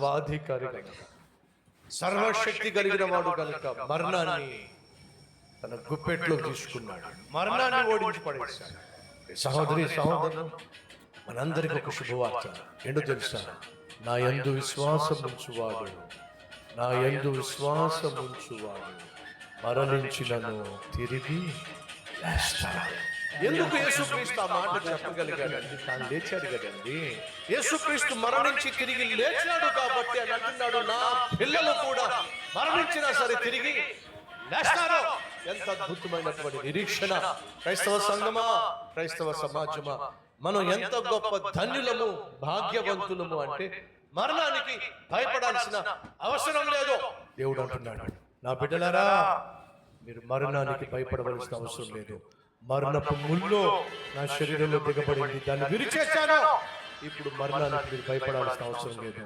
సర్వాధికారి కనుక, సర్వశక్తి కలిగిన వాడు కనుక మరణాన్ని తన గుప్పెట్లో తీసుకున్నాడు, మరణాన్ని ఓడించి పడేశాడు. సహోదరి సహోదరులు, మనందరికీ ఒక శుభవార్త ఏంటో తెలుసా? నా యందు విశ్వాసం ఉంచువాడు, నా యందు విశ్వాసం ఉంచువాడు మరణించినను తిరిగి లేస్తాడు. ఎందుకు యేసుక్రీస్తు ఆ మాట చెప్పగలిగాడండి? తాను లేచాడు కదండి. యేసుక్రీస్తు మరణించి తిరిగి లేచాడు కాబట్టి అని అంటున్నాడు, నా పిల్లలు కూడా మరణించినా సరే తిరిగి లేస్తారు. ఎంత అద్భుతమైనటువంటి నిరీక్షణ! క్రైస్తవ సంఘమా, క్రైస్తవ సమాజమా, మనం ఎంత గొప్ప ధన్యులము, భాగ్యవంతులము అంటే మరణానికి భయపడాల్సిన అవసరం లేదు. దేవుడు అంటున్నాడు, నా బిడ్డలారా, మీరు మరణానికి భయపడవలసిన అవసరం లేదు. మరణపు ముళ్ళు నా శరీరంలో దిగబడింది, దాన్ని విరిచేశాను. ఇప్పుడు మరణానికి మీరు భయపడాల్సిన అవసరం లేదు.